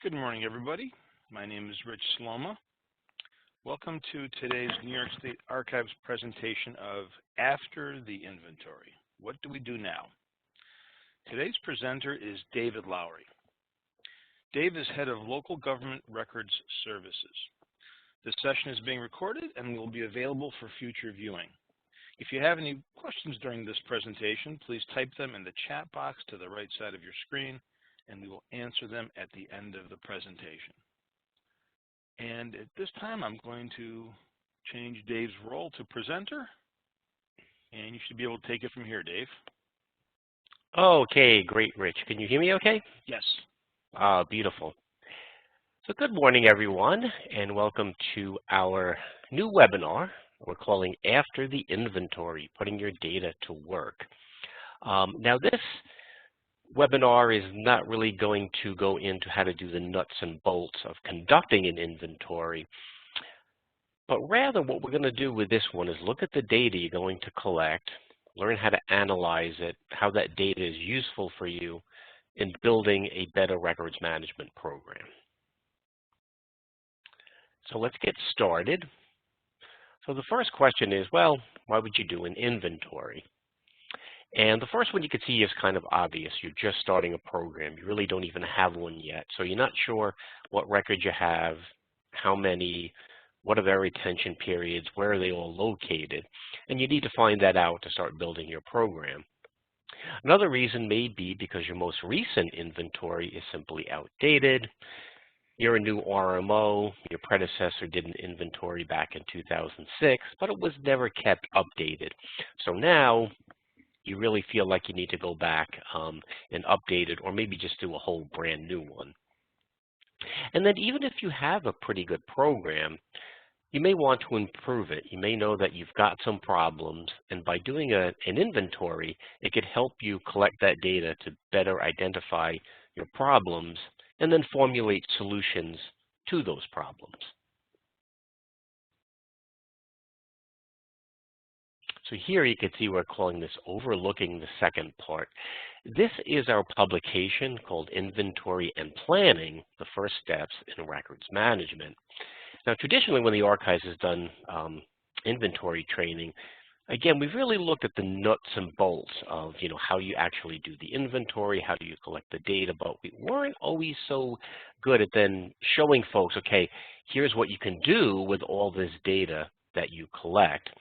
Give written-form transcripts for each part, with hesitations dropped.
Good morning, everybody. My name is Rich Sloma. Welcome to today's New York State Archives presentation of After the Inventory. What do we do now? Today's presenter is David Lowry. Dave is head of Local Government Records Services. This session is being recorded and will be available for future viewing. If you have any questions during this presentation, please type them in the chat box to the right side of your screen, and we will answer them at the end of the presentation. And at this time, I'm going to change Dave's role to presenter, and you should be able to take it from here, Dave. Okay, great, Rich. Can you hear me okay? Yes. Beautiful. So good morning, everyone, and welcome to our new webinar we're calling After the Inventory, Putting Your Data to Work. Now, this webinar is not really going to go into how to do the nuts and bolts of conducting an inventory, but rather what we're going to do with this one is look at the data you're going to collect, learn how to analyze it, how that data is useful for you in building a better records management program. So let's get started. So the first question is, well, why would you do an inventory? And the first one you can see is kind of obvious. You're just starting a program. You really don't even have one yet. So you're not sure what records you have, how many, what are their retention periods, where are they all located. And you need to find that out to start building your program. Another reason may be because your most recent inventory is simply outdated. You're a new RMO. Your predecessor did an inventory back in 2006, but it was never kept updated. So now you really feel like you need to go back and update it, or maybe just do a whole brand new one. And then even if you have a pretty good program, you may want to improve it. You may know that you've got some problems, and by doing an inventory, it could help you collect that data to better identify your problems and then formulate solutions to those problems. So here you can see we're calling this Overlooking the Second Part. This is our publication called Inventory and Planning, the First Steps in Records Management. Now, traditionally, when the Archives has done inventory training, again, we've really looked at the nuts and bolts of, how you actually do the inventory, how do you collect the data, but we weren't always so good at then showing folks, okay, here's what you can do with all this data that you collect.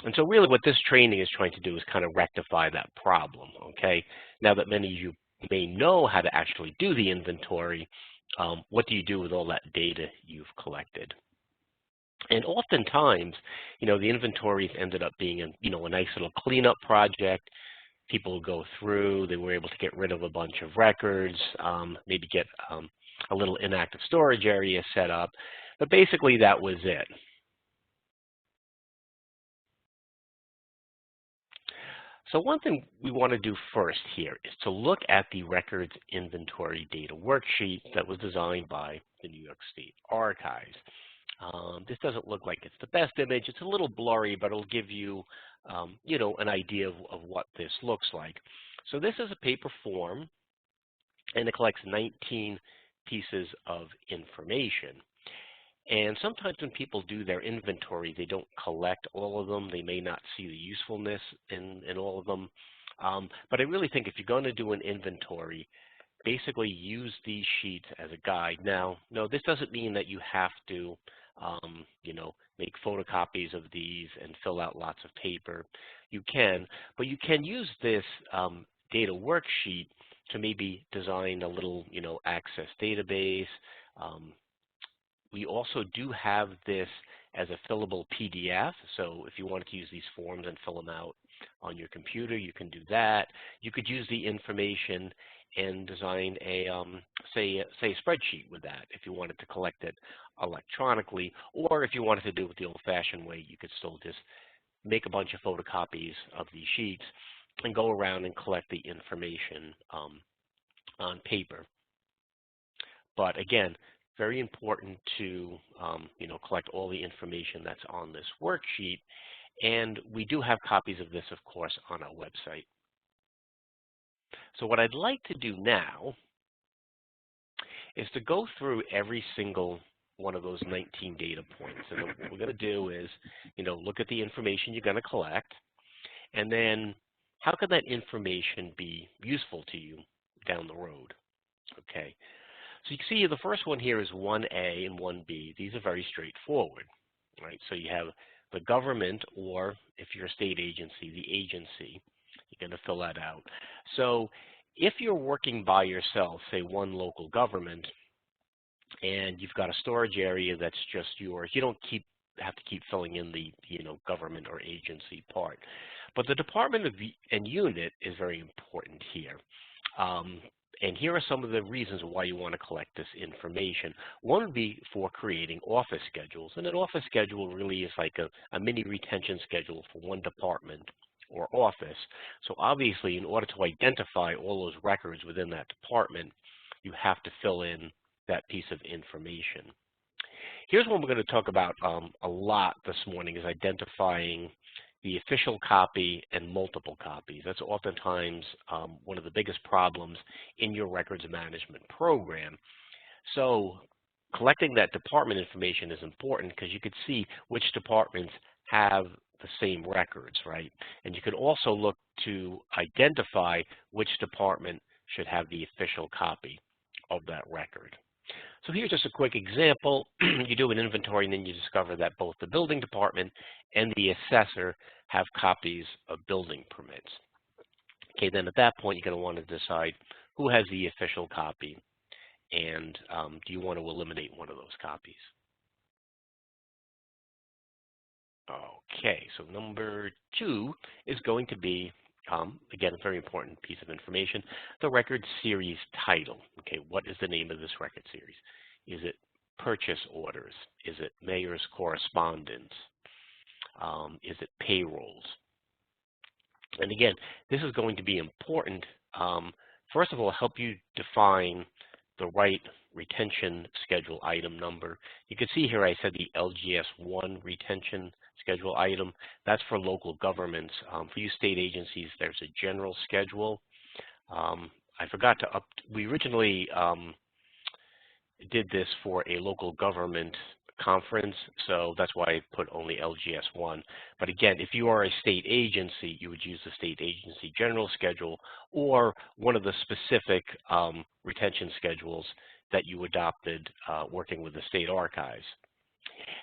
And so really what this training is trying to do is kind of rectify that problem, okay? Now that many of you may know how to actually do the inventory, what do you do with all that data you've collected? And oftentimes, the inventories ended up being a nice little cleanup project. People would go through, they were able to get rid of a bunch of records, maybe get a little inactive storage area set up, but basically that was it. So one thing we want to do first here is to look at the records inventory data worksheet that was designed by the New York State Archives. This doesn't look like it's the best image. It's a little blurry, but it'll give you, an idea of what this looks like. So this is a paper form, and it collects 19 pieces of information. And sometimes when people do their inventory, they don't collect all of them. They may not see the usefulness in all of them. But I really think if you're going to do an inventory, basically use these sheets as a guide. Now, no, this doesn't mean that you have to, make photocopies of these and fill out lots of paper. You can, but you can use this data worksheet to maybe design a little, access database. We also do have this as a fillable PDF, so if you wanted to use these forms and fill them out on your computer, you can do that. You could use the information and design a, say a spreadsheet with that if you wanted to collect it electronically, or if you wanted to do it the old-fashioned way, you could still just make a bunch of photocopies of these sheets and go around and collect the information on paper. But again, very important to collect all the information that's on this worksheet, and we do have copies of this, of course, on our website. So what I'd like to do now is to go through every single one of those 19 data points. And what we're going to do is, look at the information you're going to collect, and then how can that information be useful to you down the road? Okay. So you can see the first one here is 1A and 1B. These are very straightforward, right? So you have the government, or if you're a state agency, the agency. You're going to fill that out. So if you're working by yourself, say one local government, and you've got a storage area that's just yours, you don't have to keep filling in the government or agency part. But the department and unit is very important here. And here are some of the reasons why you want to collect this information. One would be for creating office schedules. And an office schedule really is like a mini retention schedule for one department or office. So obviously, in order to identify all those records within that department, you have to fill in that piece of information. Here's what we're going to talk about a lot this morning, is identifying the official copy and multiple copies. That's oftentimes one of the biggest problems in your records management program. So collecting that department information is important because you could see which departments have the same records, right? And you could also look to identify which department should have the official copy of that record. So here's just a quick example. You do an inventory and then you discover that both the building department and the assessor have copies of building permits. Okay, then at that point you're going to want to decide who has the official copy, and do you want to eliminate one of those copies? Okay, so number 2 is going to be, again, a very important piece of information, the record series title. Okay, what is the name of this record series? Is it purchase orders? Is it mayor's correspondence? Is it payrolls? And again, this is going to be important. First of all, help you define the right retention schedule item number. You can see here I said the LGS1 retention schedule item. That's for local governments. For you state agencies, there's a general schedule. I forgot to we originally did this for a local government conference, so that's why I put only LGS1. But again, if you are a state agency, you would use the state agency general schedule or one of the specific retention schedules that you adopted working with the state archives.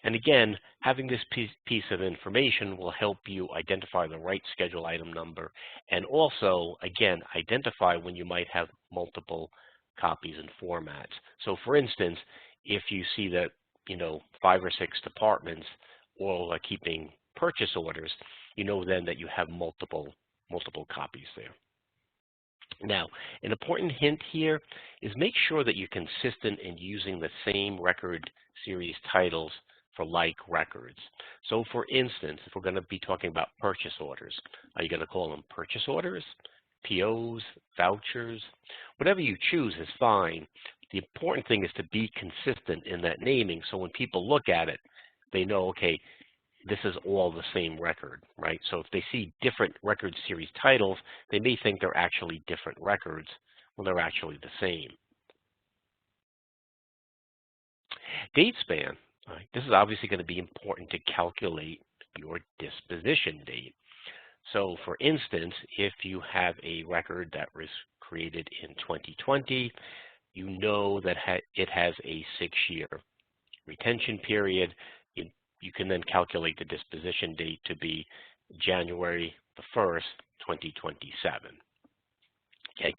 And again, having this piece of information will help you identify the right schedule item number, and also, again, identify when you might have multiple copies and formats. So for instance, if you see that 5 or 6 departments all are keeping purchase orders, you know then that you have multiple copies there. Now, an important hint here is make sure that you're consistent in using the same record series titles for like records. So for instance, if we're going to be talking about purchase orders, are you going to call them purchase orders, POs, vouchers? Whatever you choose is fine. The important thing is to be consistent in that naming, so when people look at it, they know, okay, this is all the same record, right? So if they see different record series titles, they may think they're actually different records when they're actually the same. Date span. Right? This is obviously going to be important to calculate your disposition date. So for instance, if you have a record that was created in 2020, you know that it has a 6-year retention period. You can then calculate the disposition date to be January the 1st, 2027. Okay.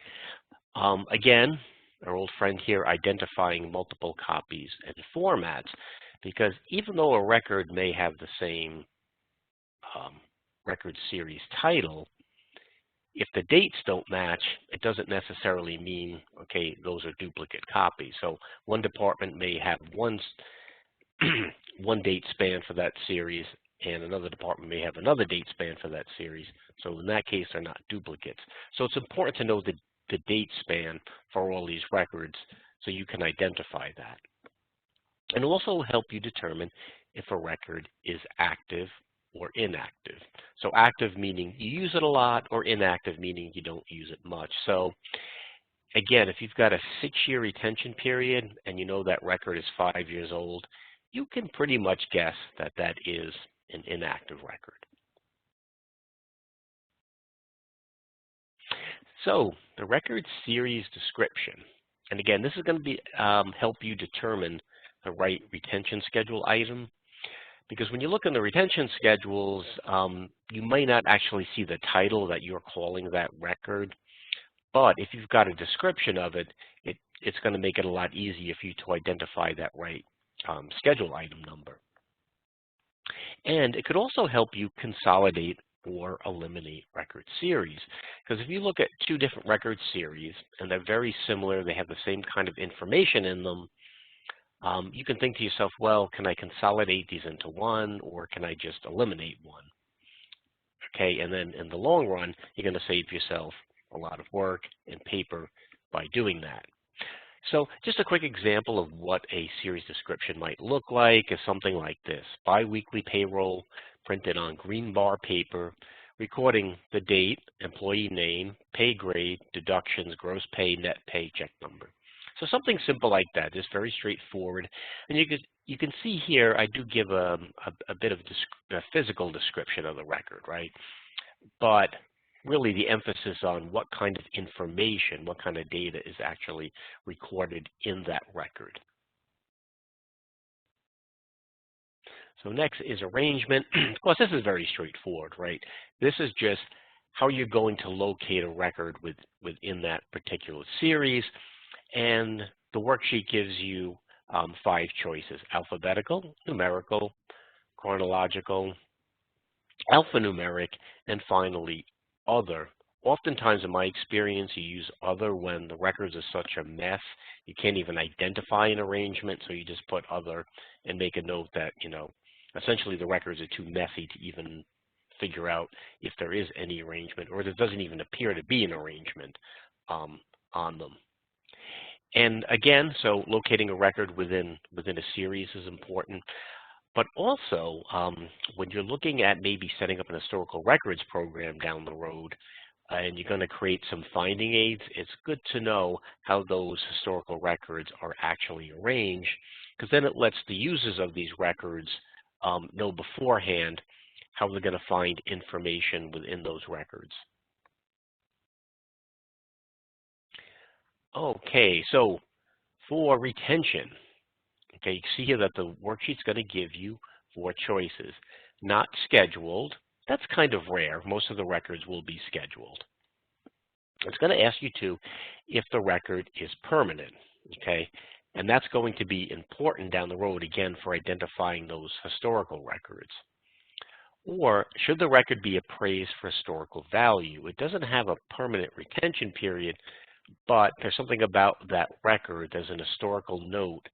Again, our old friend here identifying multiple copies and formats, because even though a record may have the same record series title, if the dates don't match, it doesn't necessarily mean, okay, those are duplicate copies. So one department may have one date span for that series, and another department may have another date span for that series. So in that case, they're not duplicates. So it's important to know the date span for all these records so you can identify that. And also help you determine if a record is active or inactive. So active meaning you use it a lot, or inactive meaning you don't use it much. So again, if you've got a 6-year retention period and you know that record is 5 years old, you can pretty much guess that that is an inactive record. So the record series description, and again, this is going to be help you determine the right retention schedule item, because when you look in the retention schedules, you may not actually see the title that you're calling that record, but if you've got a description of it, it's going to make it a lot easier for you to identify that right schedule item number. And it could also help you consolidate or eliminate record series. Because if you look at 2 different record series and they're very similar, they have the same kind of information in them, you can think to yourself, well, can I consolidate these into one, or can I just eliminate one? Okay, and then in the long run, you're going to save yourself a lot of work and paper by doing that. So just a quick example of what a series description might look like is something like this: biweekly payroll printed on green bar paper, recording the date, employee name, pay grade, deductions, gross pay, net pay, check number. So something simple like that, just very straightforward. And you can see here I do give a bit of a physical description of the record, right? But really the emphasis on what kind of information, what kind of data is actually recorded in that record. So next is arrangement. Of course, this is very straightforward, right? This is just how you're going to locate a record within that particular series. And the worksheet gives you 5 choices: alphabetical, numerical, chronological, alphanumeric, and finally other. Oftentimes in my experience, you use other when the records are such a mess, you can't even identify an arrangement, so you just put other and make a note that, essentially the records are too messy to even figure out if there is any arrangement, or there doesn't even appear to be an arrangement on them. And again, so locating a record within a series is important. But also, when you're looking at maybe setting up an historical records program down the road, and you're going to create some finding aids, it's good to know how those historical records are actually arranged, because then it lets the users of these records know beforehand how they're going to find information within those records. Okay, so for retention, okay, you see here that the worksheet's going to give you 4 choices. Not scheduled. That's kind of rare. Most of the records will be scheduled. It's going to ask you to if the record is permanent, okay? And that's going to be important down the road, again, for identifying those historical records. Or should the record be appraised for historical value? It doesn't have a permanent retention period, but there's something about that record. There's an historical note,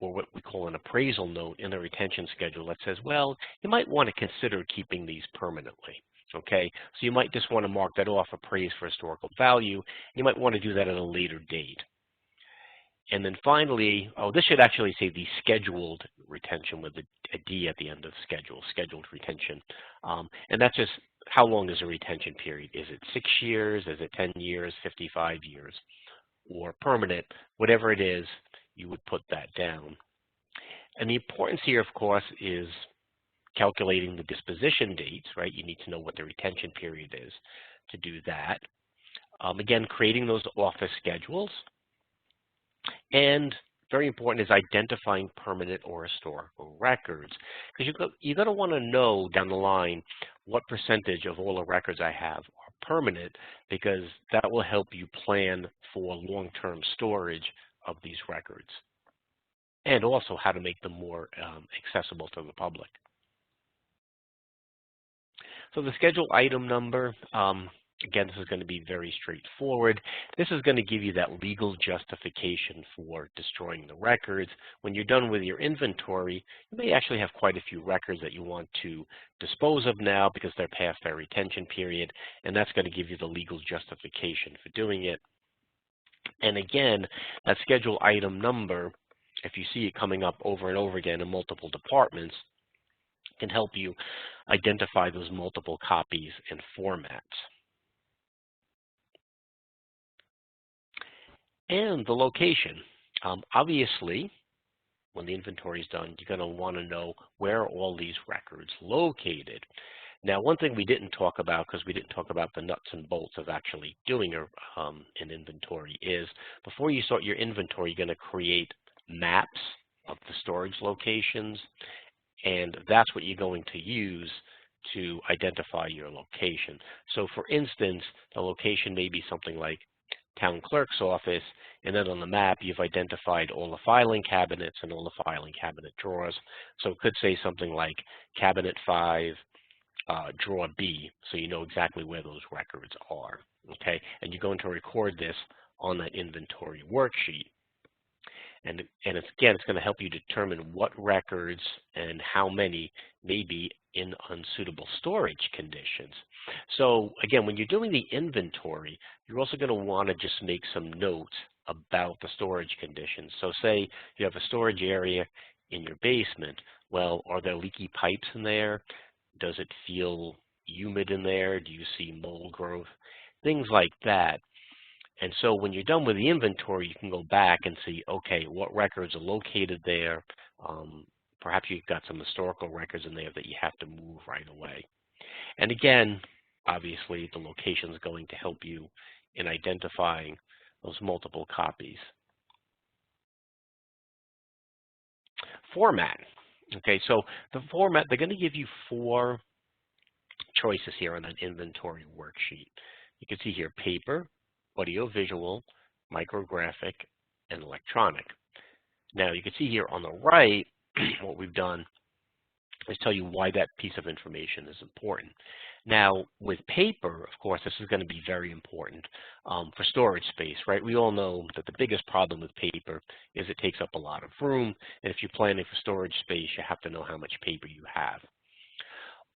or what we call an appraisal note in the retention schedule that says, well, you might want to consider keeping these permanently. Okay, so you might just want to mark that off, appraised for historical value. You might want to do that at a later date. And then finally, this should actually say the scheduled retention with a D at the end of schedule, scheduled retention. And that's just how long is a retention period? Is it 6 years? Is it 10 years, 55 years? Or permanent? Whatever it is, you would put that down. And the importance here, of course, is calculating the disposition dates, right? You need to know what the retention period is to do that. Again, creating those office schedules. And very important is identifying permanent or historical records. Because you're going to want to know down the line what percentage of all the records I have are permanent, because that will help you plan for long-term storage of these records. And also how to make them more accessible to the public. So the schedule item number, again, this is going to be very straightforward. This is going to give you that legal justification for destroying the records. When you're done with your inventory, you may actually have quite a few records that you want to dispose of now because they're past their retention period, and that's going to give you the legal justification for doing it. And again, that schedule item number, if you see it coming up over and over again in multiple departments, can help you identify those multiple copies and formats. and the location. Obviously, when the inventory is done, you're going to want to know where are all these records located. Now, one thing we didn't talk about, because we didn't talk about the nuts and bolts of actually doing an inventory, is before you start your inventory, you're going to create maps of the storage locations, and that's what you're going to use to identify your location. So for instance, the location may be something like town clerk's office, and then on the map you've identified all the filing cabinets and all the filing cabinet drawers. So it could say something like cabinet 5, drawer B, so you know exactly where those records are, okay? And you're going to record this on that inventory worksheet. And it's going to help you determine what records and how many may be in unsuitable storage conditions. So again, when you're doing the inventory, you're also going to want to just make some notes about the storage conditions. So say you have a storage area in your basement. Well, are there leaky pipes in there? Does it feel humid in there? Do you see mold growth? Things like that. And so when you're done with the inventory, you can go back and see, okay, what records are located there. Perhaps you've got some historical records in there that you have to move right away. And again, obviously, the location is going to help you in identifying those multiple copies. Format. Okay, so the format, they're going to give you 4 choices here on an inventory worksheet. You can see here paper, audio-visual, micrographic, and electronic. Now you can see here on the right, what we've done is tell you why that piece of information is important. Now with paper, of course, this is going to be very important for storage space, right? We all know that the biggest problem with paper is it takes up a lot of room, and if you're planning for storage space, you have to know how much paper you have.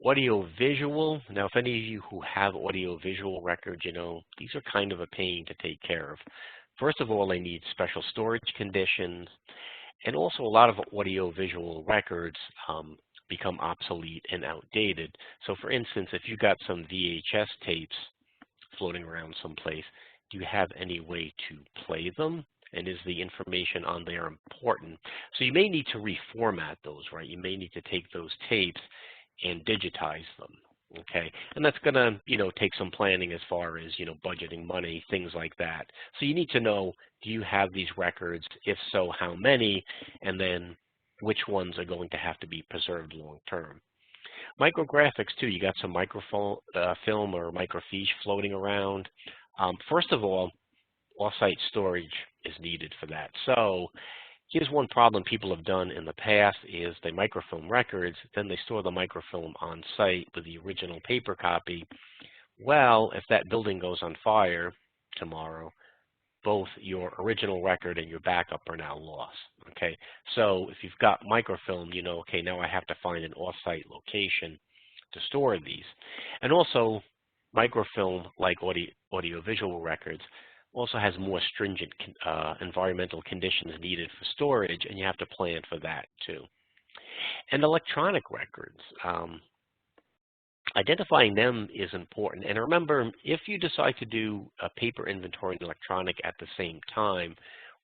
Audio-visual, now if any of you who have audio-visual records, you know, these are kind of a pain to take care of. First of all, they need special storage conditions, and also a lot of audio-visual records become obsolete and outdated. So for instance, if you got some VHS tapes floating around someplace, do you have any way to play them? And is the information on there important? So you may need to reformat those, right? You may need to take those tapes and digitize them, okay? And that's going to, you know, take some planning as far as, you know, budgeting money, things like that. So you need to know, do you have these records? If so, how many? And then which ones are going to have to be preserved long term. Micrographics too, you got some microfilm or microfiche floating around. First of all, off-site storage is needed for that. So here's one problem people have done in the past is they microfilm records, then they store the microfilm on site with the original paper copy. Well, if that building goes on fire tomorrow, both your original record and your backup are now lost, okay? So if you've got microfilm, you know, okay, now I have to find an off-site location to store these. And also, microfilm, like audio-visual records, also has more stringent environmental conditions needed for storage, and you have to plan for that too. And electronic records, identifying them is important. And remember, if you decide to do a paper inventory and electronic at the same time,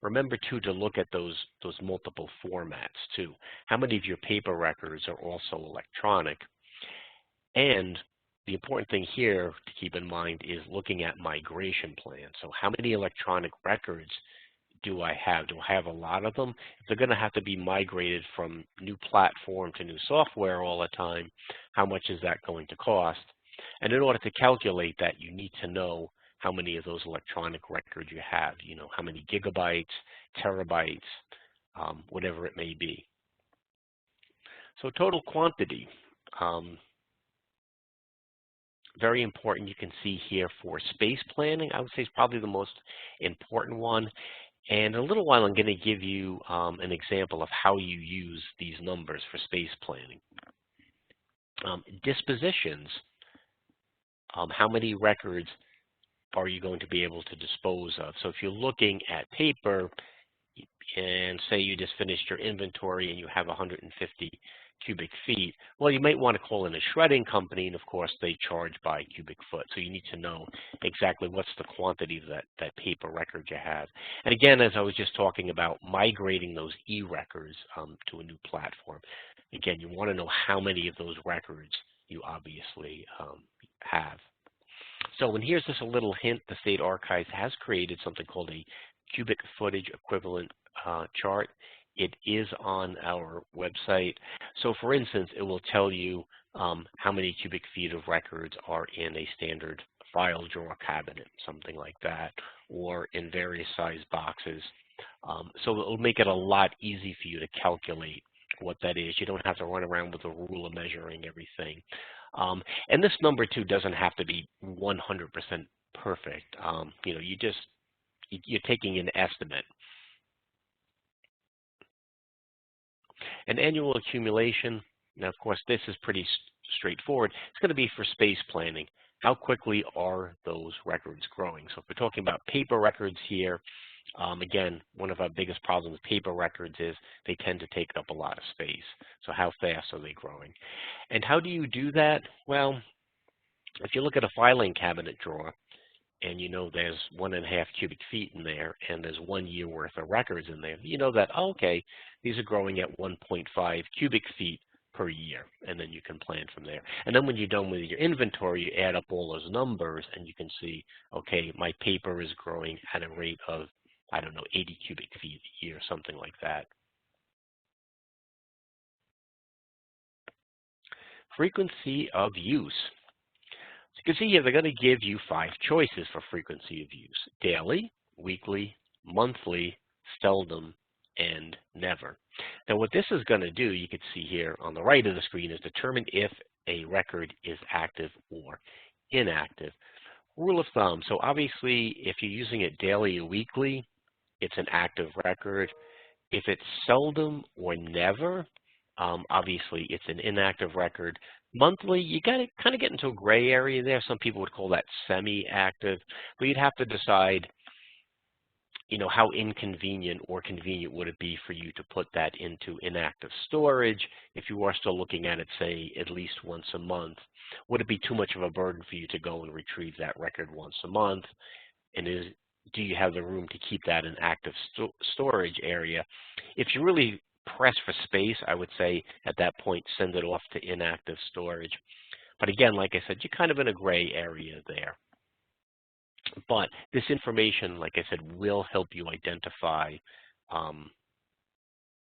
remember too to look at those multiple formats too. How many of your paper records are also electronic? And the important thing here to keep in mind is looking at migration plans. So how many electronic records do I have? Do I have a lot of them? If they're going to have to be migrated from new platform to new software all the time, how much is that going to cost? And in order to calculate that, you need to know how many of those electronic records you have. You know, how many gigabytes, terabytes, whatever it may be. So total quantity. Very important. You can see here for space planning, I would say is probably the most important one. And in a little while, I'm going to give you an example of how you use these numbers for space planning. Dispositions. How many records are you going to be able to dispose of? So if you're looking at paper, and say you just finished your inventory and you have 150 cubic feet. Well, you might want to call in a shredding company, and of course they charge by cubic foot. So you need to know exactly what's the quantity of that paper record you have. And again, as I was just talking about, migrating those e-records to a new platform. Again, you want to know how many of those records you obviously have. So, and here's just a little hint, the State Archives has created something called a cubic footage equivalent chart. It is on our website. So for instance, it will tell you how many cubic feet of records are in a standard file drawer cabinet, something like that, or in various size boxes. So it'll make it a lot easy for you to calculate what that is. You don't have to run around with a ruler measuring everything. And this number too doesn't have to be 100% perfect. You know, you're taking an estimate. An annual accumulation, now of course this is pretty straightforward. It's going to be for space planning. How quickly are those records growing? So if we're talking about paper records here, again, one of our biggest problems with paper records is they tend to take up a lot of space. So how fast are they growing? And how do you do that? Well, if you look at a filing cabinet drawer, and you know there's 1.5 cubic feet in there, and there's 1 year worth of records in there, you know that, oh, okay, these are growing at 1.5 cubic feet per year, and then you can plan from there. And then when you're done with your inventory, you add up all those numbers, and you can see, okay, my paper is growing at a rate of, I don't know, 80 cubic feet a year, something like that. Frequency of use. You can see here they're going to give you 5 choices for frequency of use: daily, weekly, monthly, seldom, and never. Now what this is going to do, you can see here on the right of the screen, is determine if a record is active or inactive. Rule of thumb, so obviously if you're using it daily or weekly, it's an active record. If it's seldom or never, obviously it's an inactive record. Monthly, you got to kind of get into a gray area there. Some people would call that semi-active, but you'd have to decide, you know, how inconvenient or convenient would it be for you to put that into inactive storage if you are still looking at it, say, at least once a month. Would it be too much of a burden for you to go and retrieve that record once a month? And do you have the room to keep that in active storage area? If you really press for space, I would say at that point send it off to inactive storage. But again, like I said, you're kind of in a gray area there. But this information, like I said, will help you identify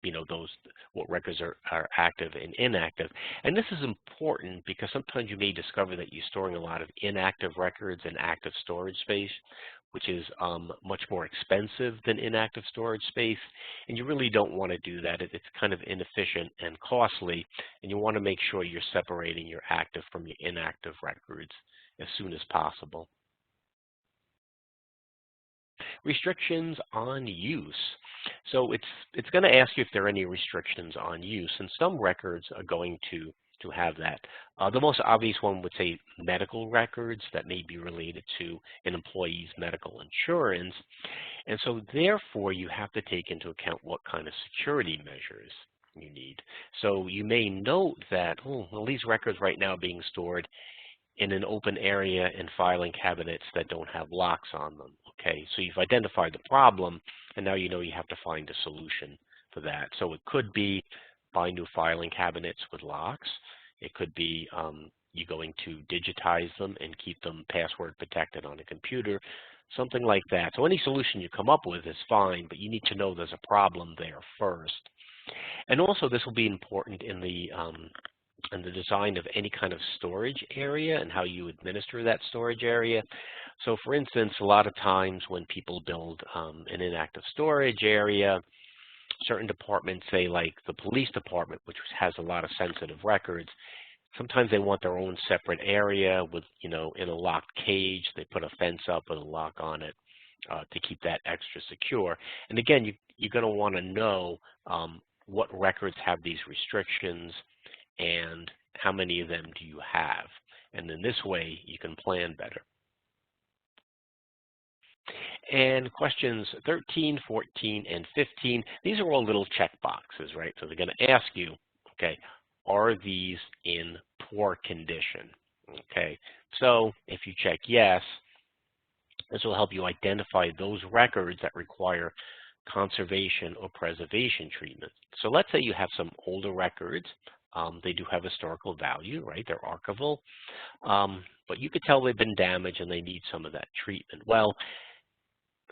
you know, what records are active and inactive. And this is important because sometimes you may discover that you're storing a lot of inactive records in active storage space, which is much more expensive than inactive storage space. And you really don't want to do that. It's kind of inefficient and costly. And you want to make sure you're separating your active from your inactive records as soon as possible. Restrictions on use. So it's going to ask you if there are any restrictions on use, and some records are going to have that. The most obvious one would say medical records that may be related to an employee's medical insurance. And so therefore you have to take into account what kind of security measures you need. So you may note that, oh, well, these records right now are being stored in an open area in filing cabinets that don't have locks on them. Okay, so you've identified the problem, and now you know you have to find a solution for that. So it could be buy new filing cabinets with locks. It could be you're going to digitize them and keep them password protected on a computer, something like that. So any solution you come up with is fine, but you need to know there's a problem there first. And also this will be important in the design of any kind of storage area and how you administer that storage area. So for instance, a lot of times when people build an inactive storage area, certain departments, say like the police department, which has a lot of sensitive records, sometimes they want their own separate area with, you know, in a locked cage. They put a fence up with a lock on it to keep that extra secure. And again, you're going to want to know what records have these restrictions and how many of them do you have. And in this way, you can plan better. And questions 13, 14, and 15, these are all little check boxes, right? So they're going to ask you, okay, are these in poor condition? Okay, so if you check yes, this will help you identify those records that require conservation or preservation treatment. So let's say you have some older records. They do have historical value, right? They're archival, but you could tell they've been damaged and they need some of that treatment. Well,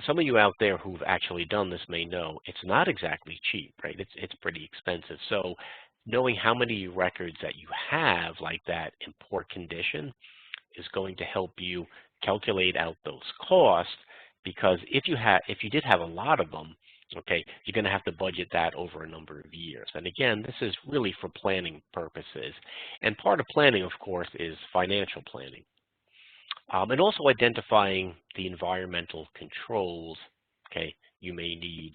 some of you out there who've actually done this may know it's not exactly cheap, right? It's pretty expensive. So knowing how many records that you have like that in poor condition is going to help you calculate out those costs, because if you did have a lot of them, okay, you're going to have to budget that over a number of years. And again, this is really for planning purposes. And part of planning, of course, is financial planning. And also identifying the environmental controls, okay, you may need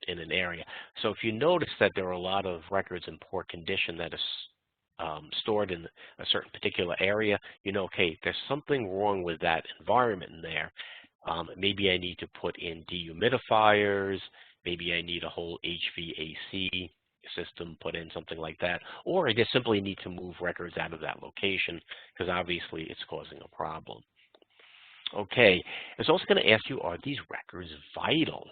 in an area. So if you notice that there are a lot of records in poor condition that is stored in a certain particular area, you know, okay, there's something wrong with that environment in there. Maybe I need to put in dehumidifiers, maybe I need a whole HVAC system put in, something like that, or I just simply need to move records out of that location because obviously it's causing a problem. Okay, it's also going to ask you, are these records vital?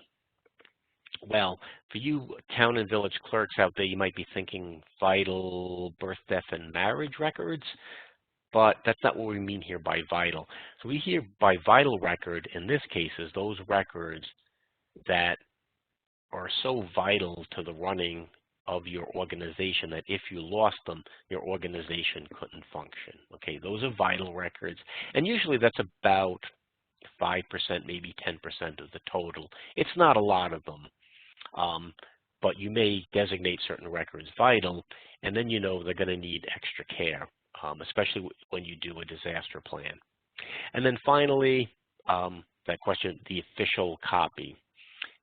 Well, for you town and village clerks out there, you might be thinking vital birth, death, and marriage records, but that's not what we mean here by vital. So we hear by vital record, in this case, is those records that are so vital to the running of your organization that if you lost them, your organization couldn't function. Okay, those are vital records, and usually that's about 5%, maybe 10% of the total. It's not a lot of them, but you may designate certain records vital, and then you know they're going to need extra care, especially when you do a disaster plan. And then finally, that question, the official copy.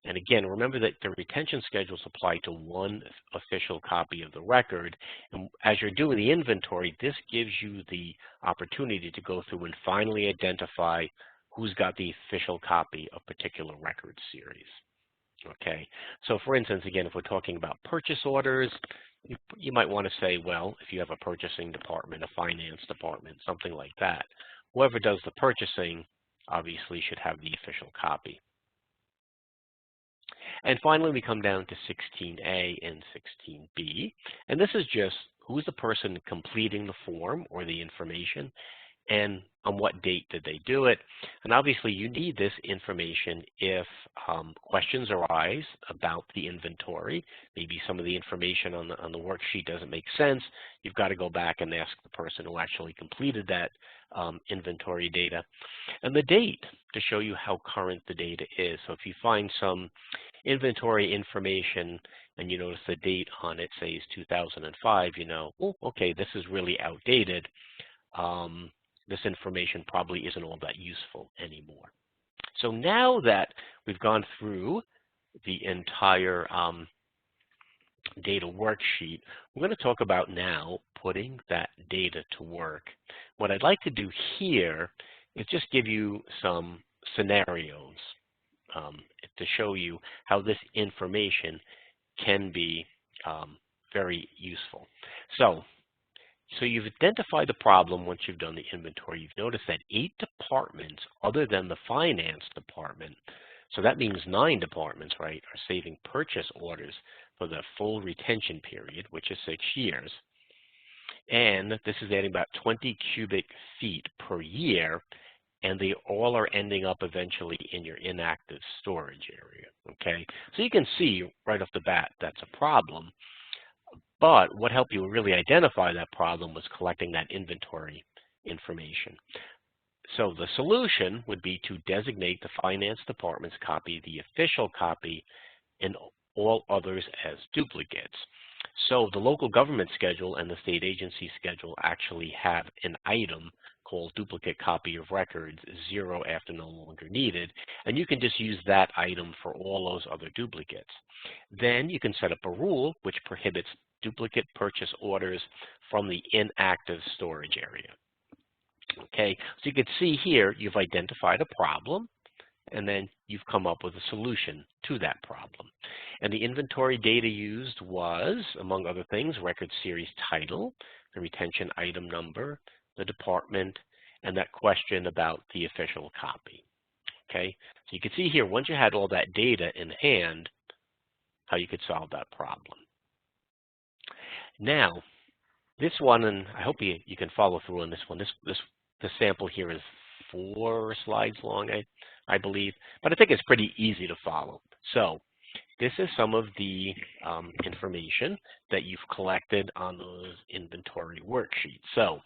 And again, remember that the retention schedules apply to one official copy of the record. And as you're doing the inventory, this gives you the opportunity to go through and finally identify who's got the official copy of particular record series. Okay, so for instance, again, if we're talking about purchase orders, you might want to say, well, if you have a purchasing department, a finance department, something like that, whoever does the purchasing obviously should have the official copy. And finally, we come down to 16A and 16B, and this is just who's the person completing the form or the information, and on what date did they do it. And obviously, you need this information if questions arise about the inventory. Maybe some of the information on the worksheet doesn't make sense. You've got to go back and ask the person who actually completed that inventory data. And the date to show you how current the data is. So if you find some inventory information and you notice the date on it says 2005, you know, oh, okay, this is really outdated. This information probably isn't all that useful anymore. So now that we've gone through the entire data worksheet, we're going to talk about now putting that data to work. What I'd like to do here is just give you some scenarios to show you how this information can be very useful. So you've identified the problem once you've done the inventory. You've noticed that 8 departments other than the finance department, so that means 9 departments, right, are saving purchase orders for the full retention period, which is 6 years. And this is adding about 20 cubic feet per year, and they all are ending up eventually in your inactive storage area, okay? So you can see right off the bat that's a problem. But what helped you really identify that problem was collecting that inventory information. So the solution would be to designate the finance department's copy, the official copy, and all others as duplicates. So the local government schedule and the state agency schedule actually have an item called duplicate copy of records, 0 after no longer needed, and you can just use that item for all those other duplicates. Then you can set up a rule which prohibits duplicate purchase orders from the inactive storage area. Okay, so you can see here you've identified a problem. and then you've come up with a solution to that problem. And the inventory data used was, among other things, record series title, the retention item number, the department, and that question about the official copy. Okay, so you can see here, once you had all that data in hand, how you could solve that problem. Now, this one, and I hope you can follow through on this one. This sample here is 4 slides long, I believe, but I think it's pretty easy to follow. So this is some of the information that you've collected on those inventory worksheets. So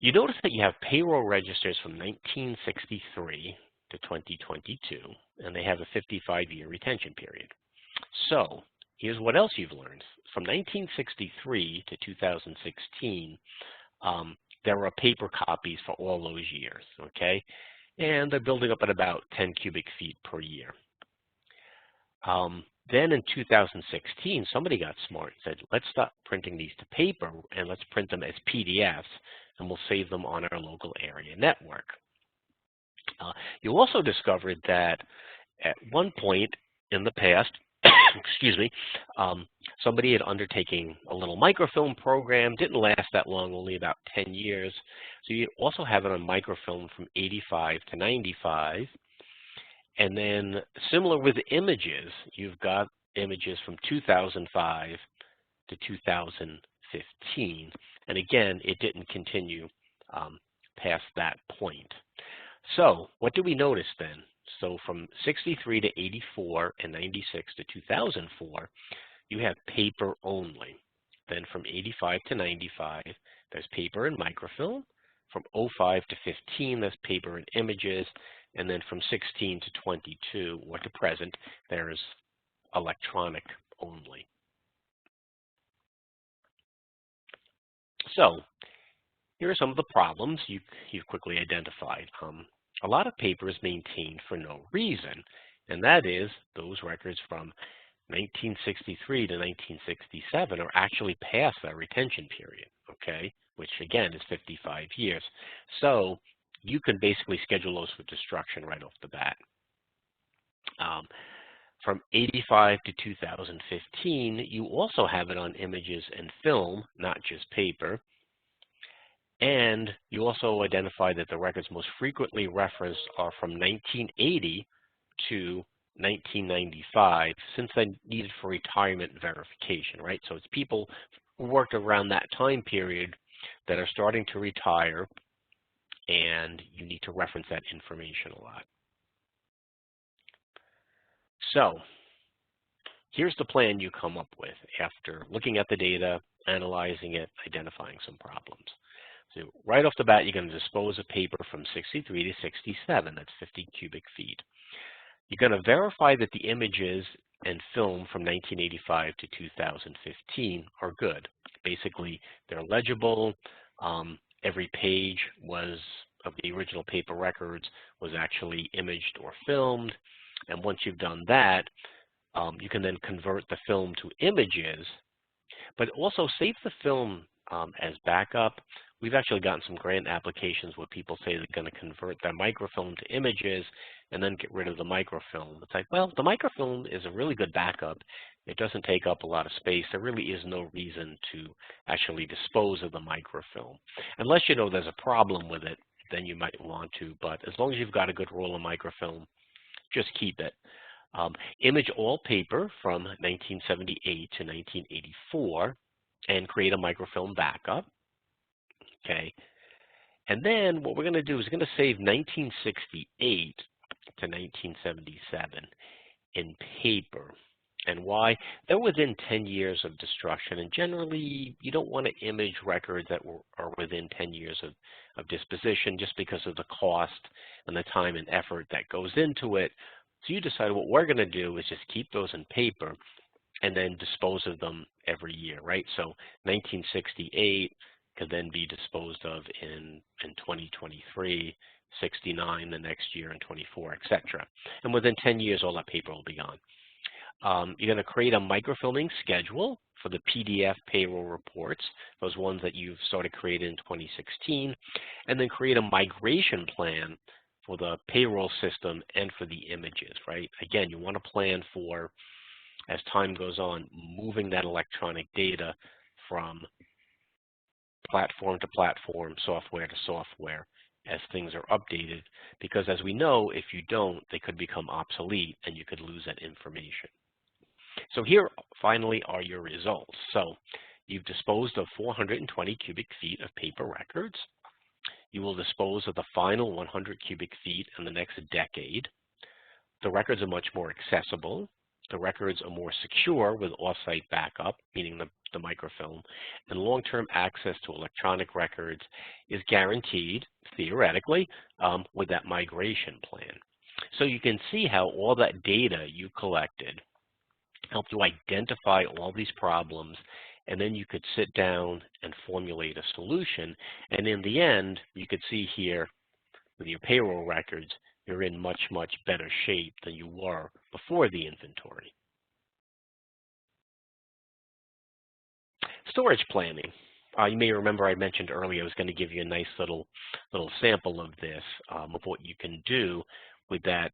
you notice that you have payroll registers from 1963 to 2022, and they have a 55-year retention period. So here's what else you've learned. From 1963 to 2016, there are paper copies for all those years, okay? And they're building up at about 10 cubic feet per year. Then in 2016, somebody got smart and said, let's stop printing these to paper and let's print them as PDFs, and we'll save them on our local area network. You also discovered that at one point in the past, excuse me, somebody had undertaken a little microfilm program, didn't last that long, only about 10 years. So you also have it on microfilm from 85 to 95. And then similar with images, you've got images from 2005 to 2015. And again, it didn't continue past that point. So what do we notice then? So from 63 to 84 and 96 to 2004, you have paper only. Then from 85 to 95, there's paper and microfilm. From 05 to 15, there's paper and images. And then from 16 to 22, or to present, there's electronic only. So here are some of the problems you've quickly identified. A lot of paper is maintained for no reason, and that is those records from 1963 to 1967 are actually past that retention period, okay, which again is 55 years. So you can basically schedule those for destruction right off the bat. From 85 to 2015, you also have it on images and film, not just paper. And you also identify that the records most frequently referenced are from 1980 to 1995, since they're needed for retirement verification, right? So it's people who worked around that time period that are starting to retire, and you need to reference that information a lot. So here's the plan you come up with after looking at the data, analyzing it, identifying some problems. So right off the bat, you're going to dispose of paper from 63 to 67. That's 50 cubic feet. You're going to verify that the images and film from 1985 to 2015 are good. Basically, they're legible. Every page of the original paper records was actually imaged or filmed. And once you've done that, you can then convert the film to images, but also save the film as backup. We've actually gotten some grant applications where people say they're going to convert their microfilm to images and then get rid of the microfilm. It's like, well, the microfilm is a really good backup. It doesn't take up a lot of space. There really is no reason to actually dispose of the microfilm. Unless you know there's a problem with it, then you might want to. But as long as you've got a good roll of microfilm, just keep it. Image all paper from 1978 to 1984 and create a microfilm backup. Okay, and then what we're going to do is we're going to save 1968 to 1977 in paper. And why? They're within 10 years of destruction, and generally you don't want to image records that are within 10 years of disposition just because of the cost and the time and effort that goes into it. So you decide what we're going to do is just keep those in paper and then dispose of them every year, right? So 1968 could then be disposed of in 2023, 69 the next year, and 24, etc. And within 10 years, all that paper will be gone. You're going to create a microfilming schedule for the PDF payroll reports, those ones that you've started creating in 2016, and then create a migration plan for the payroll system and for the images, right? Again, you want to plan for, as time goes on, moving that electronic data from platform to platform, software to software, as things are updated, because as we know, if you don't, they could become obsolete and you could lose that information. So here, finally, are your results. So you've disposed of 420 cubic feet of paper records. You will dispose of the final 100 cubic feet in the next decade. The records are much more accessible. The records are more secure with off-site backup, meaning the microfilm, and long-term access to electronic records is guaranteed, theoretically, with that migration plan. So you can see how all that data you collected helped you identify all these problems, and then you could sit down and formulate a solution. And in the end, you could see here with your payroll records, you're in much, much better shape than you were before the inventory. Storage planning. You may remember I mentioned earlier I was going to give you a nice little sample of this, of what you can do with that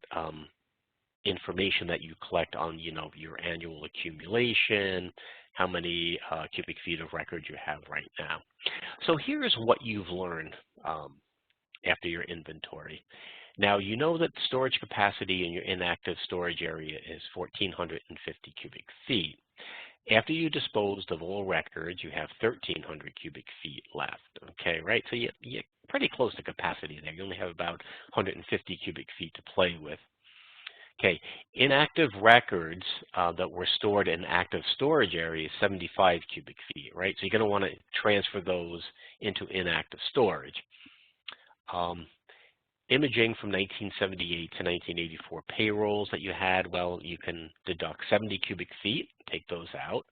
information that you collect on, your annual accumulation, how many cubic feet of records you have right now. So here's what you've learned after your inventory. Now, you know that storage capacity in your inactive storage area is 1,450 cubic feet. After you disposed of all records, you have 1,300 cubic feet left, okay, right? So you're pretty close to capacity there. You only have about 150 cubic feet to play with. Okay, inactive records that were stored in active storage area is 75 cubic feet, right? So you're going to want to transfer those into inactive storage. Imaging from 1978 to 1984 payrolls that you had, well, you can deduct 70 cubic feet, take those out.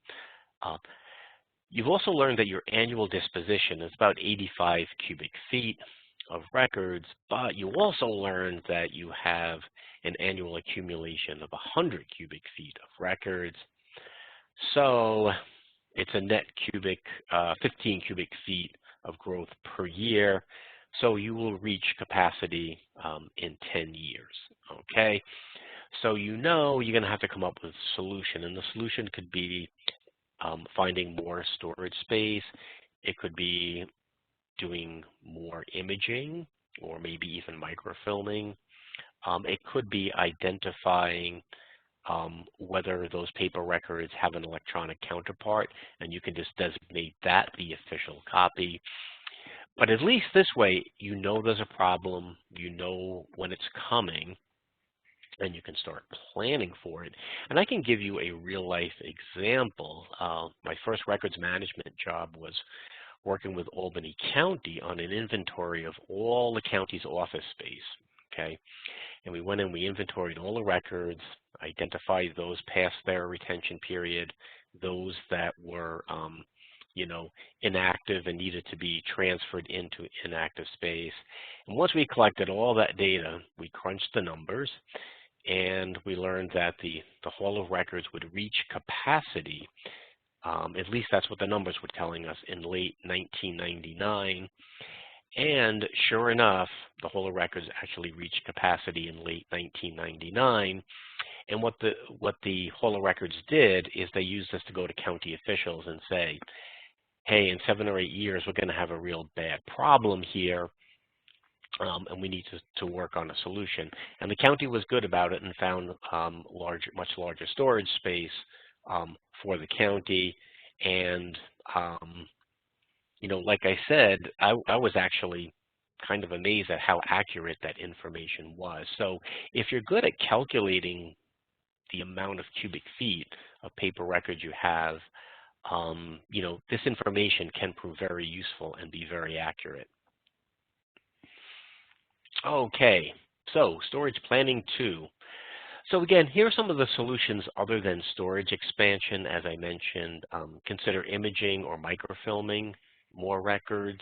You've also learned that your annual disposition is about 85 cubic feet of records, but you also learned that you have an annual accumulation of 100 cubic feet of records. So it's a net 15 cubic feet of growth per year. So you will reach capacity in 10 years, okay? So you're going to have to come up with a solution, and the solution could be finding more storage space. It could be doing more imaging, or maybe even microfilming. It could be identifying whether those paper records have an electronic counterpart, and you can just designate that the official copy. But at least this way, you know there's a problem, you know when it's coming, and you can start planning for it. And I can give you a real-life example. My first records management job was working with Albany County on an inventory of all the county's office space, okay? And we went in, we inventoried all the records, identified those past their retention period, those that were inactive and needed to be transferred into inactive space. And once we collected all that data, we crunched the numbers, and we learned that the Hall of Records would reach capacity, at least that's what the numbers were telling us, in late 1999. And sure enough, the Hall of Records actually reached capacity in late 1999. And what the Hall of Records did is they used this to go to county officials and say, hey, in 7 or 8 years, we're going to have a real bad problem here, and we need to work on a solution. And the county was good about it and found much larger storage space for the county. And, like I said, I was actually kind of amazed at how accurate that information was. So if you're good at calculating the amount of cubic feet of paper records you have, this information can prove very useful and be very accurate. Okay, so storage planning 2. So again, here are some of the solutions other than storage expansion. As I mentioned, consider imaging or microfilming more records.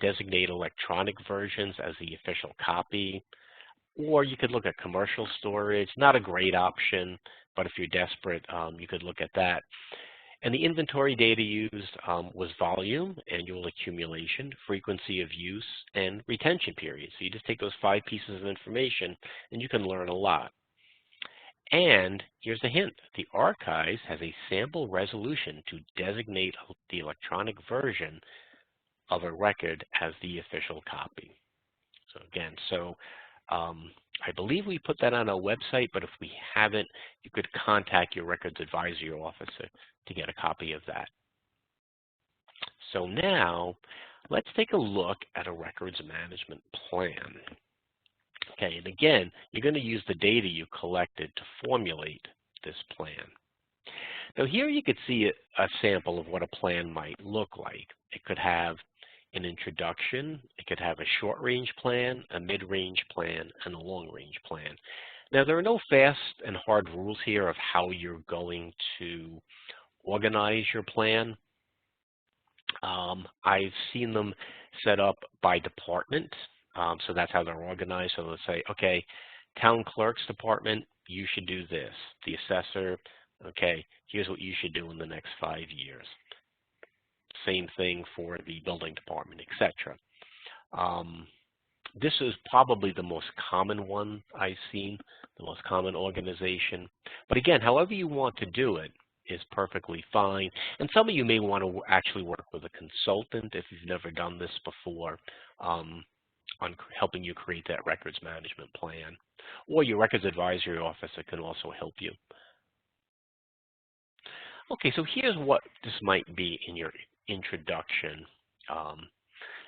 Designate electronic versions as the official copy. Or you could look at commercial storage. Not a great option, but if you're desperate, you could look at that. And the inventory data used was volume, annual accumulation, frequency of use, and retention period. So you just take those 5 pieces of information and you can learn a lot. And here's a hint. The archives has a sample resolution to designate the electronic version of a record as the official copy. So again, I believe we put that on our website, but if we haven't, you could contact your records advisory officer to get a copy of that. So now, let's take a look at a records management plan. Okay, and again, you're going to use the data you collected to formulate this plan. Now here you could see a sample of what a plan might look like. It could have an introduction, it could have a short-range plan, a mid-range plan, and a long-range plan. Now there are no fast and hard rules here of how you're going to organize your plan. I've seen them set up by department, so that's how they're organized. So let's say, okay, town clerk's department, you should do this. The assessor, okay, here's what you should do in the next 5 years. Same thing for the building department, etc. This is probably the most common one I've seen, the most common organization. But again, however you want to do it is perfectly fine. And some of you may want to actually work with a consultant if you've never done this before on helping you create that records management plan. Or your records advisory officer can also help you. Okay, so here's what this might be in your introduction.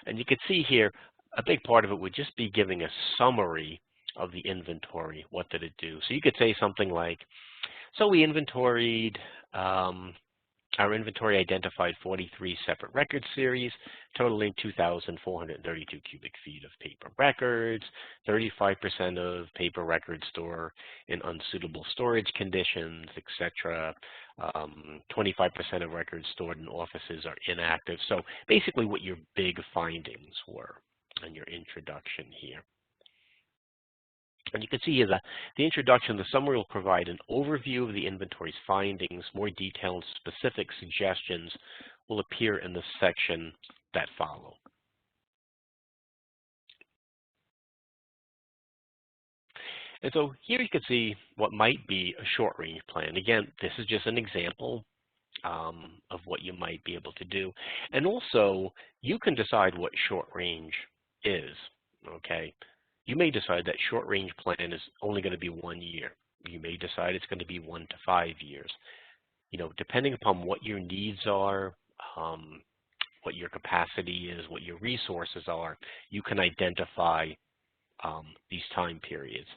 And you can see here, a big part of it would just be giving a summary of the inventory. What did it do? So you could say something like, so we inventoried, our inventory identified 43 separate record series, totaling 2,432 cubic feet of paper records. 35% of paper records store in unsuitable storage conditions, etc. 25% of records stored in offices are inactive. So basically what your big findings were in your introduction here. And you can see here the introduction, the summary will provide an overview of the inventory's findings. More detailed specific suggestions will appear in the section that follow. And so here you can see what might be a short-range plan. Again, this is just an example of what you might be able to do. And also, you can decide what short-range is, okay? You may decide that short-range plan is only going to be 1 year. You may decide it's going to be 1 to 5 years. You know, depending upon what your needs are, what your capacity is, what your resources are, you can identify these time periods.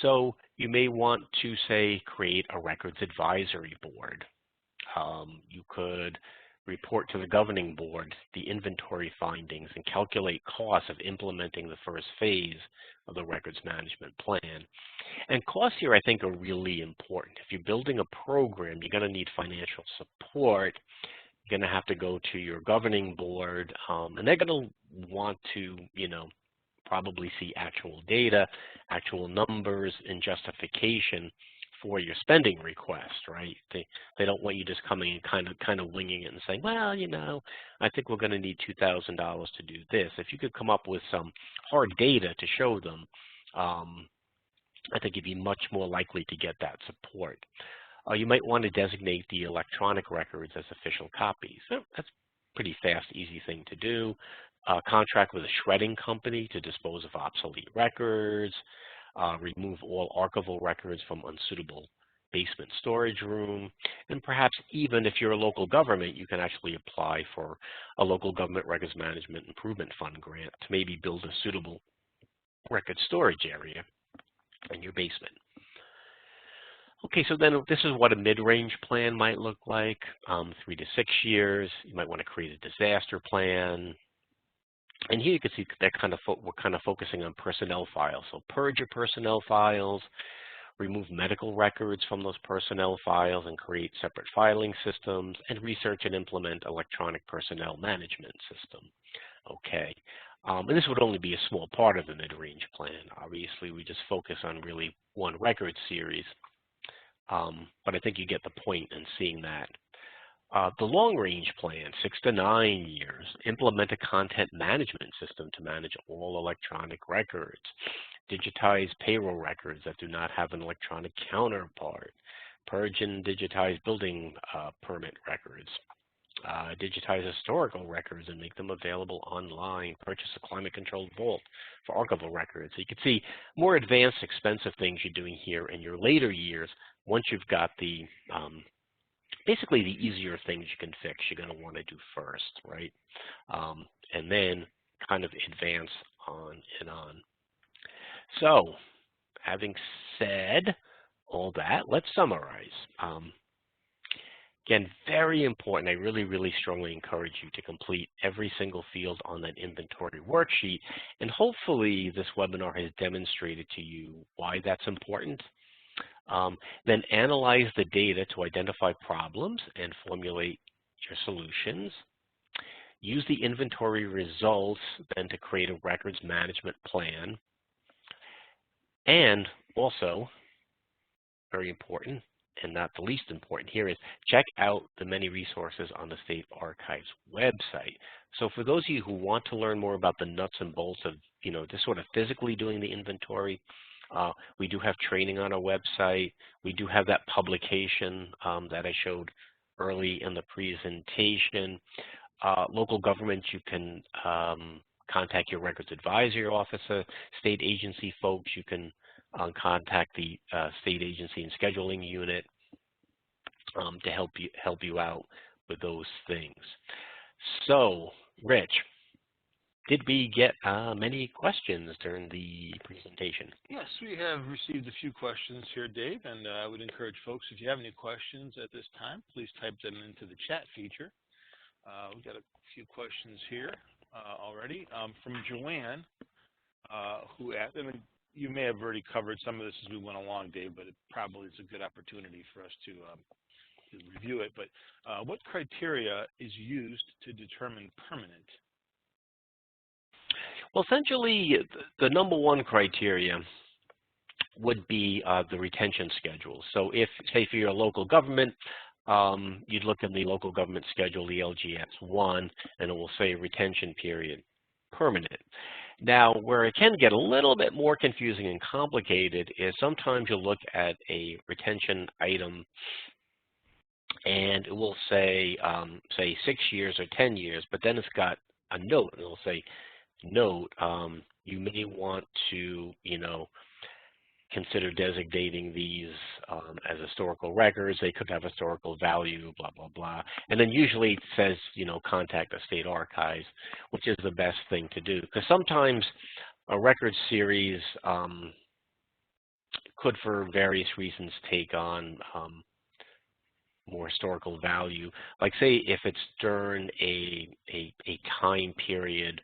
So you may want to, say, create a records advisory board. You could report to the governing board the inventory findings and calculate costs of implementing the first phase of the records management plan. And costs here, I think, are really important. If you're building a program, you're going to need financial support. You're going to have to go to your governing board, and they're going to want to, you know, probably see actual data, actual numbers, and justification for your spending request, right? They don't want you just coming and kind of winging it and saying, well, you know, I think we're going to need $2,000 to do this. If you could come up with some hard data to show them, I think you'd be much more likely to get that support. You might want to designate the electronic records as official copies. So that's a pretty fast, easy thing to do. Contract with a shredding company to dispose of obsolete records. Remove all archival records from unsuitable basement storage room. And perhaps even if you're a local government, you can actually apply for a local government records management improvement fund grant to maybe build a suitable record storage area in your basement. Okay, so then this is what a mid-range plan might look like, 3 to 6 years. You might want to create a disaster plan. And here you can see that we're kind of focusing on personnel files. So purge your personnel files, remove medical records from those personnel files and create separate filing systems, and research and implement electronic personnel management system. Okay, and this would only be a small part of the mid-range plan. Obviously, we just focus on really one record series, but I think you get the point in seeing that. The long-range plan, 6 to 9 years, implement a content management system to manage all electronic records, digitize payroll records that do not have an electronic counterpart, purge and digitize building permit records, digitize historical records and make them available online, purchase a climate-controlled vault for archival records. So you can see more advanced, expensive things you're doing here in your later years once you've got the basically the easier things you can fix you're going to want to do first, right? And then kind of advance on and on. So having said all that, let's summarize. Again, very important. I really, really strongly encourage you to complete every single field on that inventory worksheet. And hopefully this webinar has demonstrated to you why that's important. Then analyze the data to identify problems and formulate your solutions. Use the inventory results then to create a records management plan. And also, very important, and not the least important here, is check out the many resources on the State Archives website. So for those of you who want to learn more about the nuts and bolts of, just sort of physically doing the inventory, we do have training on our website. We do have that publication that I showed early in the presentation. Local governments, you can contact your records advisory officer. State agency folks, you can contact the state agency and scheduling unit to help you out with those things. So, Rich, did we get many questions during the presentation? Yes, we have received a few questions here, Dave, and I would encourage folks, if you have any questions at this time, please type them into the chat feature. We've got a few questions here already from Joanne, who asked, and you may have already covered some of this as we went along, Dave, but it probably is a good opportunity for us to review it. But what criteria is used to determine permanent? Well, essentially, the number one criteria would be the retention schedule. So if, say, for your local government, you'd look in the local government schedule, the LGS-1, and it will say retention period, permanent. Now, where it can get a little bit more confusing and complicated is sometimes you'll look at a retention item and it will say, 6 years or 10 years, but then it's got a note, and it'll say, note, you may want to, consider designating these as historical records. They could have historical value, blah, blah, blah. And then usually it says, contact the State Archives, which is the best thing to do. Because sometimes a record series could, for various reasons, take on more historical value. Like, say, if it's during a time period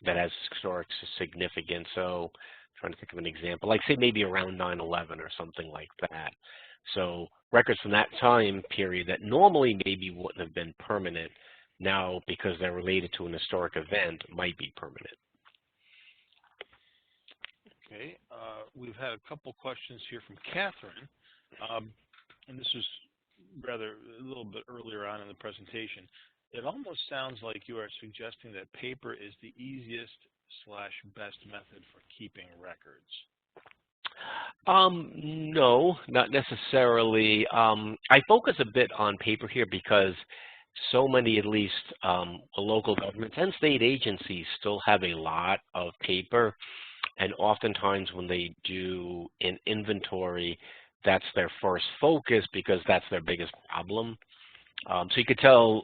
that has historic significance. So, trying to think of an example, like say maybe around 9/11 or something like that. So records from that time period that normally maybe wouldn't have been permanent, now because they're related to an historic event, might be permanent. Okay, we've had a couple questions here from Catherine, and this is rather a little bit earlier on in the presentation. It almost sounds like you are suggesting that paper is the easiest/best method for keeping records. No, not necessarily. I focus a bit on paper here because so many, at least local governments and state agencies, still have a lot of paper. And oftentimes when they do an inventory, that's their first focus because that's their biggest problem. So you could tell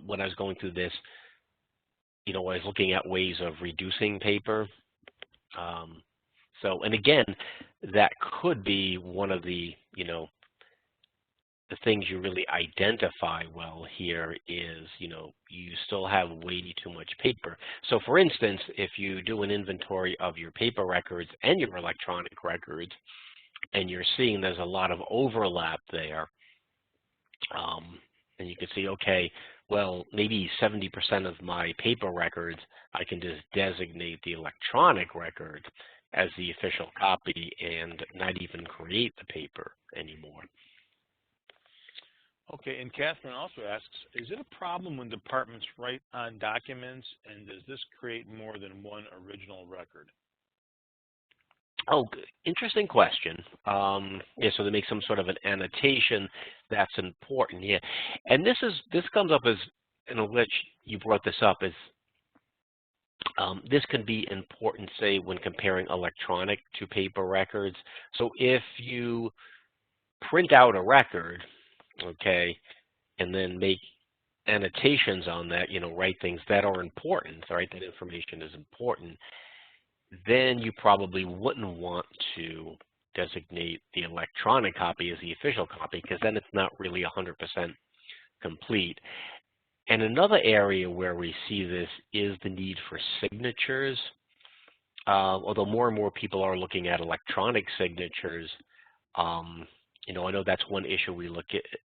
when I was going through this, I was looking at ways of reducing paper. And again, that could be one of the, the things you really identify well here is, you still have way too much paper. So for instance, if you do an inventory of your paper records and your electronic records, and you're seeing there's a lot of overlap there, and you can see, okay, well, maybe 70% of my paper records, I can just designate the electronic record as the official copy and not even create the paper anymore. Okay, and Catherine also asks, is it a problem when departments write on documents, and does this create more than one original record? Oh, interesting question. Yeah, so they make some sort of an annotation that's important. Yeah, and this comes up as, which you brought this up, is this can be important, say, when comparing electronic to paper records. So if you print out a record, okay, and then make annotations on that, write things that are important, right? That information is important, then you probably wouldn't want to designate the electronic copy as the official copy, because then it's not really 100% complete. And another area where we see this is the need for signatures. Although more and more people are looking at electronic signatures, I know that's one issue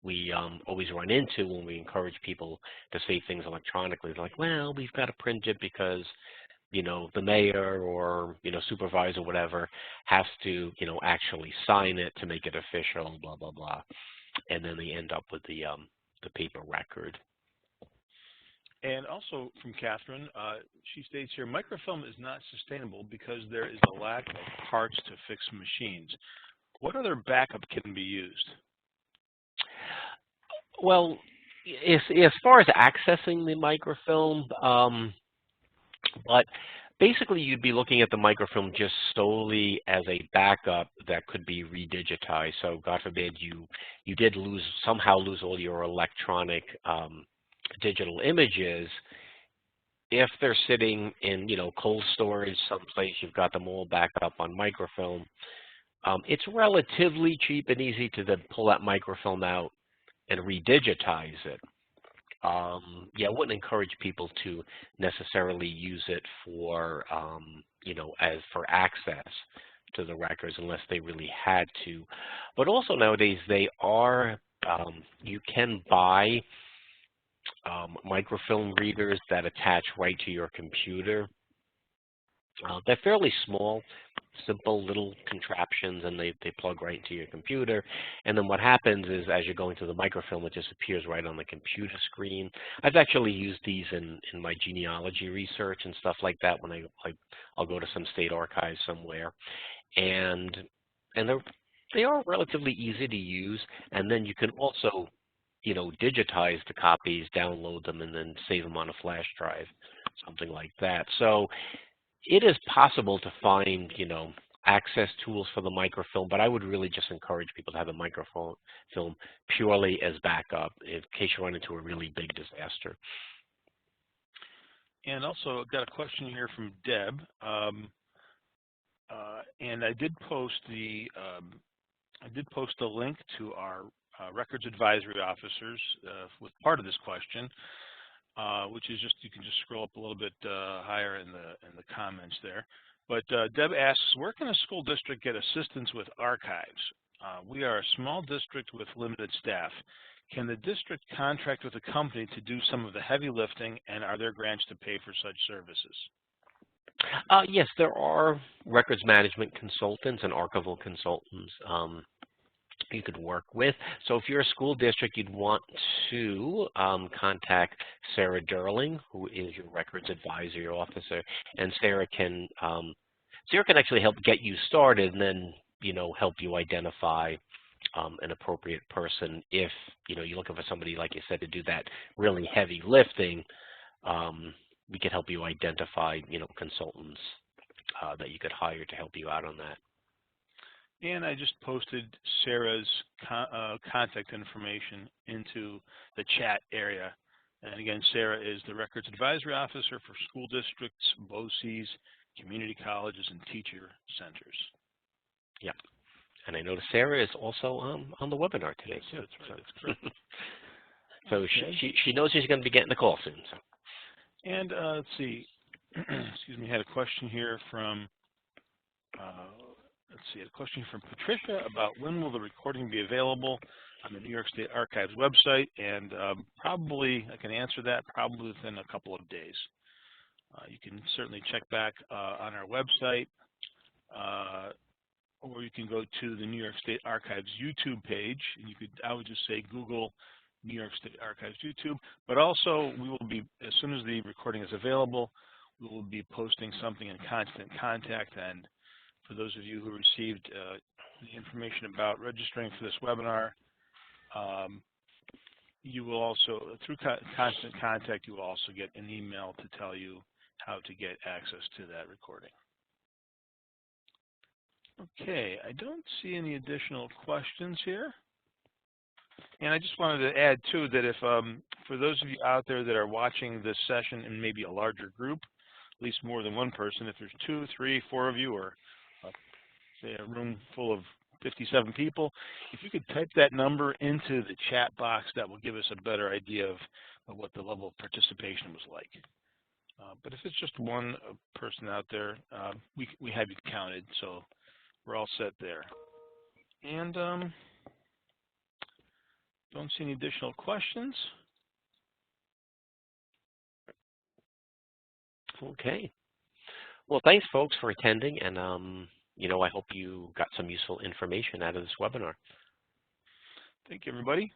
we always run into when we encourage people to save things electronically. They're like, well, we've got to print it because the mayor or, supervisor, whatever, has to, actually sign it to make it official, blah, blah, blah. And then they end up with the paper record. And also from Catherine, she states here, microfilm is not sustainable because there is a lack of parts to fix machines. What other backup can be used? Well, as far as accessing the microfilm, but basically you'd be looking at the microfilm just solely as a backup that could be redigitized. So God forbid you did somehow lose all your electronic digital images. If they're sitting in cold storage someplace, you've got them all backed up on microfilm. It's relatively cheap and easy to then pull that microfilm out and redigitize it. Yeah, I wouldn't encourage people to necessarily use it for, as for access to the records unless they really had to. But also nowadays they are, you can buy microfilm readers that attach right to your computer. They're fairly small, simple little contraptions, and they plug right into your computer. And then what happens is, as you're going through the microfilm, it just appears right on the computer screen. I've actually used these in my genealogy research and stuff like that when I'll go to some state archive somewhere. And they are relatively easy to use, and then you can also digitize the copies, download them, and then save them on a flash drive, something like that. So it is possible to find, access tools for the microfilm, but I would really just encourage people to have a microfilm purely as backup in case you run into a really big disaster. And also, I've got a question here from Deb, and I did post a link to our records advisory officers with part of this question, which is you can just scroll up a little bit higher in the comments there. But Deb asks, where can a school district get assistance with archives? We are a small district with limited staff. Can the district contract with a company to do some of the heavy lifting, and are there grants to pay for such services? Yes, there are records management consultants and archival consultants you could work with. So if you're a school district, you'd want to contact Sarah Derling, who is your records advisory officer, and Sarah can actually help get you started, and then help you identify an appropriate person. If you're looking for somebody, like you said, to do that really heavy lifting, we could help you identify consultants that you could hire to help you out on that. And I just posted Sarah's contact information into the chat area. And again, Sarah is the Records Advisory Officer for school districts, BOCES, community colleges, and teacher centers. Yeah. And I noticed Sarah is also on the webinar today. That's right. That's correct. So okay. she knows she's going to be getting a call soon. So. And let's see. Excuse me. I had a question here from Patricia about when will the recording be available on the New York State Archives website, and probably I can answer that probably within a couple of days. You can certainly check back on our website, or you can go to the New York State Archives YouTube page, and I would just say Google New York State Archives YouTube, but also we will be, as soon as the recording is available, we will be posting something in Constant Contact. And for those of you who received the information about registering for this webinar, you will also, through Constant Contact, you will also get an email to tell you how to get access to that recording. Okay, I don't see any additional questions here. And I just wanted to add, too, that if, for those of you out there that are watching this session in maybe a larger group, at least more than one person, if there's 2, 3, 4 of you, or say a room full of 57 people, if you could type that number into the chat box, that will give us a better idea of what the level of participation was like. But if it's just one person out there, we have you counted, so we're all set there. And don't see any additional questions. Okay. Well, thanks, folks, for attending, and you know, I hope you got some useful information out of this webinar. Thank you, everybody.